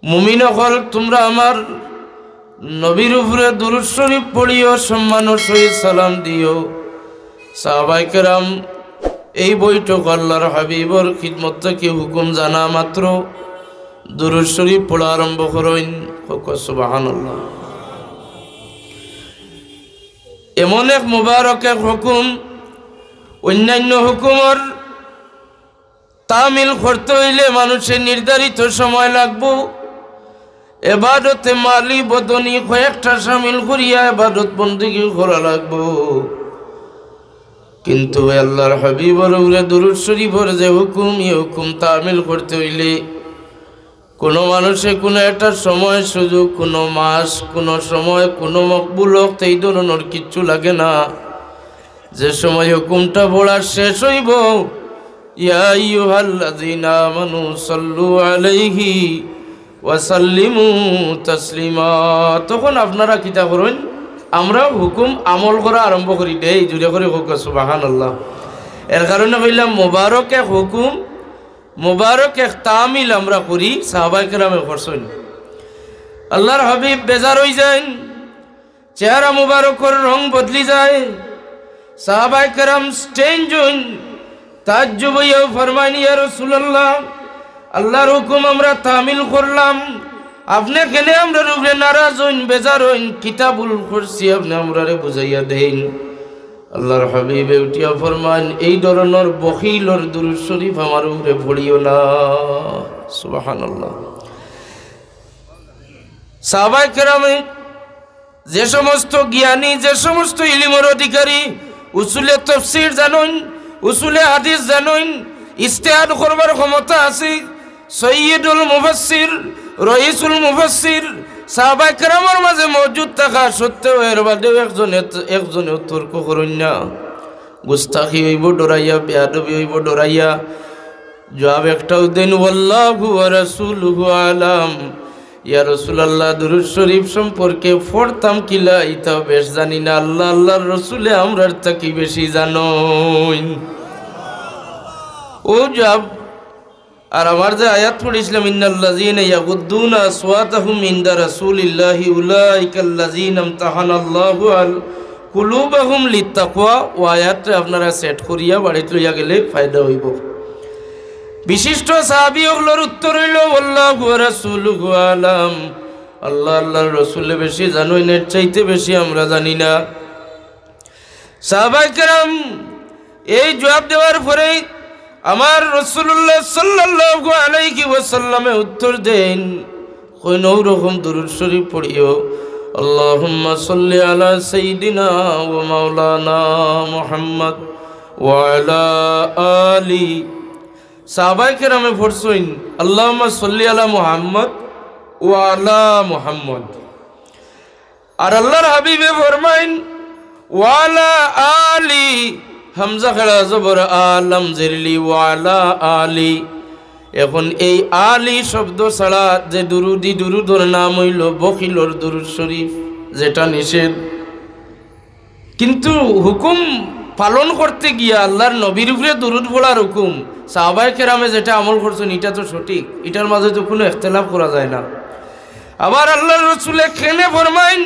মুমিন হল তোমরা আমার নবীর উপরে দুরূদ শরীফ পড়িও, সম্মান ও সহিত সালাম দিও। সাহাবায়ে কেরাম এই বৈঠক আল্লাহর হাবিবর খিদমত থেকে হুকুম জানা মাত্র দুরূদ শরীফ পড়া আরম্ভ করেন। সুবহানাল্লাহ। এমন এক মুবারক এক হুকুম, অন্যান্য হুকুমর তামিল করতে হইলে মানুষের নির্ধারিত সময় লাগবো। এবাদতে মালি বদনি কয়েকটা শামিল করিয়া এবাদত বন্দেগী করা লাগবো। কিন্তু আল্লাহর হাবিবর উপরে দুরূদ শরীফের যে হুকুম, এই হুকুম তামিল করতে হইলে কোনো মানুষে কোনো একটা সময় সুযোগ, কোনো মাস, কোনো সময়, কোনো মকবুলক এই ধরনের কিচ্ছু লাগে না। যে সময় হুকুমটা পড়া শেষ হইব, ইয়া আইয়ুহাল্লাযীনা আমানু সাল্লু আলাইহি ওয়া সাল্লিমু তাসলিমা, তখন আপনারা কিতা করেন? আমরা হুকুম আমল করা আরম্ভ করি দেই। জুড়ে করে হোক সুবহানাল্লাহ। এর কারণে কইলাম মুবারক এক হুকুম, মুবারক এক তামিল আমরা করি। সাহাবায়ে কেরামে করছেন। আল্লাহর হাবিব বেজার হয়ে যায়, চেহারা মুবারকের রং বদলি যায়। সাহাবায়ে কেরাম স্টেঞ্জ হন, তাজ্জুব হইয়া ফরমাইন, ইয়া রাসূলুল্লাহ, আল্লাহর হুকুম আমরা তামিল করলাম, আপনি কেন আমরা রূপে নারাজ হইন, বেজার হইন? কিতাবুল করছি, আপনি আমরারে বুঝাইয়া দেন। আল্লাহর হাবিবে উঠিয়া ফরমান, এই ধরনের বখিলর দুরূদ শরীফ আমার উপরে পড়িও না। সুবহানাল্লাহ। সাহাবায়ে কেরামে যে সমস্ত জ্ঞানী, যে সমস্ত ইলমের অধিকারী, উসুলে তাফসীর জানেন, উসুলে হাদিস জানেন, ইজতিহাদ করবার ক্ষমতা আছে, সৈয়দুল মুফাসসির, রইসুল মুফাসসির সাহাবায়ে কেরামের মাঝে মওজুদ থাকা সত্ত্বেও এর বাদেও একজনে তর্ক করেন না। গুস্তাখি হইব ডরাইয়া, বেয়াদবি হইব ডরাইয়া, জবাব একটাও দেন, ওয়াল্লাহু ওয়া রাসূলুহু আলাম। ইয়া রাসূলুল্লাহ, দুরূদ শরীফ সম্পর্কে পড়তাম কিলা ইতা বেশ জানি না, আল্লাহ আল্লাহর রাসূলে আমরার থেকে বেশি জানেন। ও জব আর আমার যে আয়াত পড়েছিলাম, ইন্নাল্লাযীনা ইয়াগুদ্দুনা আসওয়াতাহুম ইনদা রাসূলিল্লাহি উলাইকাল্লাযীনা ইমতাহানাল্লাহু কুলুবাহুম লিত্তাকওয়া, ও আয়াতটা আপনারা সেট করিয়া বাড়িতে লইয়া গেলে ফায়দা হইব। বিশিষ্ট সাহাবী ওগুলোর উত্তর হইল, আল্লাহু ওয়া রাসূলুহু আলাম, আল্লাহ আল্লাহর রাসূল বেশি জানেন, এর চাইতে বেশি আমরা জানি না। সাহাবায়ে কেরাম এই জবাব দেওয়ার পরে আমার রাসূলুল্লাহ সাল্লাল্লাহু আলাইহি ওয়াসাল্লামে উত্তর দেন, কোন রকম দুরূদ শরীফ পড়িও, আল্লাহুম্মা সাল্লি আলা সাইয়্যিদিনা ওয়া মাওলানা মুহাম্মদ ওয়া আলা আলি। সাহাবায়ে কেরামে পড়ছেন, আল্লাহুম্মা সাল্লি আলা মুহাম্মদ ওয়া আলা মুহাম্মদ। আর আল্লাহর হাবিবে ফরমাইন, ওয়া আলা আলি, হামজা খেলা জবর আলম জেরলি ওয়ালা আলি। এখন এই আলি শব্দ ছাড়া যে দুরুদি, দুরুদর নাম হইল বখিলর দুরুদ শরীফ, যেটা নিষেধ। কিন্তু হুকুম পালন করতে গিয়া আল্লাহর নবীর উপরে দুরুদ পড়ার হুকুম সাহাবায়ে কেরামে যেটা আমল করছেন, এটা তো সঠিক, এটার মাঝে তো কোনো ইখতিলাফ করা যায় না। আবার আল্লাহর রাসূলে কেনে ফরমাইন,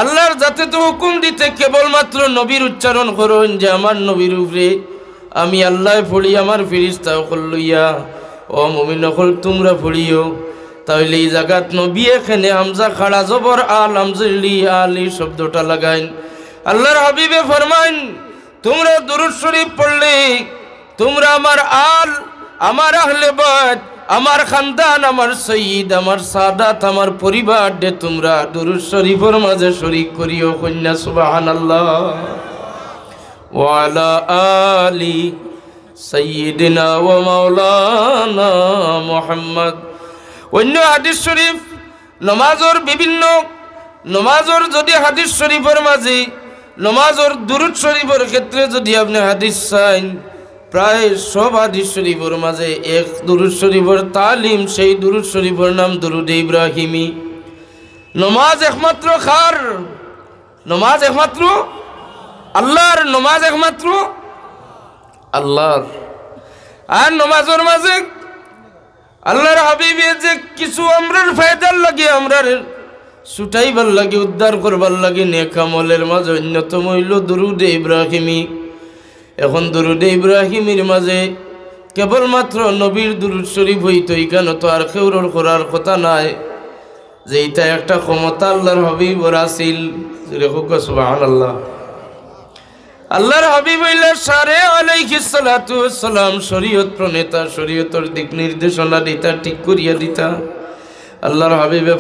আল্লাহর যাতে তো হুকুম দিতে কেবলমাত্র নবীর উচ্চারণ করুন, যে আমার নবীর উপরে আমি আল্লাহ পড়ি, আমার ফেরেশতা সকল লইয়া, ও মুমিন সকল তোমরা পড়িও। তাহলে এই জায়গাত নবী এখানে হামজা খাড়া জবর আল আমজলি আলি শব্দটা লাগাইন। আল্লাহর হাবিবে ফরমাইন, তোমরা দুরূদ শরীফ পড়লে তোমরা আমার আল, আমার আহলে বাইত, আমার খানদান, আমার সঈদ, আমার সাদাত, আমার পরিবার দে তোমরা দুরূদ শরীফের মাঝে শরীক করিও। কন্যা সুবহানাল্লাহ। ওয়া আলা আলি সাইয়্যিদিনা ওয়া মাওলানা মুহাম্মদ। অন্য হাদিস শরীফ নমাজের বিভিন্ন নমাজের যদি হাদিস শরীফের মাঝে নমাজের দুরূদ শরীফের ক্ষেত্রে যদি আপনি হাদিস চান, প্রায় সব হাদিস শরীফের মাঝে এক দুরূদ শরীফের তালিম, সেই দুরূদ শরীফের নাম দুরূদে ইব্রাহিমি। নমাজ একমাত্র খার, নমাজ একমাত্র আল্লাহর, নমাজ একমাত্র আল্লাহর। আর নমাজের মাঝে আল্লাহর হাবিবে যে কিছু কিছু আমরার ফায়দার লাগে আমরার ছুটাইবার লাগে উদ্ধার করবার লাগে নেক আমলের মাঝে অন্যতম হইল দুরুদে ইব্রাহিমি। এখন দুরুদে ইব্রাহিমের মাঝে কেবলমাত্র নবীর দুরুদ শরীফ হইতো, এখানে তো আর কেউর করার কথা নাই, যে এটা একটা ক্ষমতা আল্লাহর হাবিবর আসিল। সুবহানাল্লাহ। আল্লাহর হাবিব হইলেন সারে আলাইহিস সালাতু ওয়াস সালাম, শরীয়ত প্রণেতা, শরীয়তের দিক নির্দেশনা দিতা, ঠিক করিয়া দিতা। আল্লাহর হাবিবে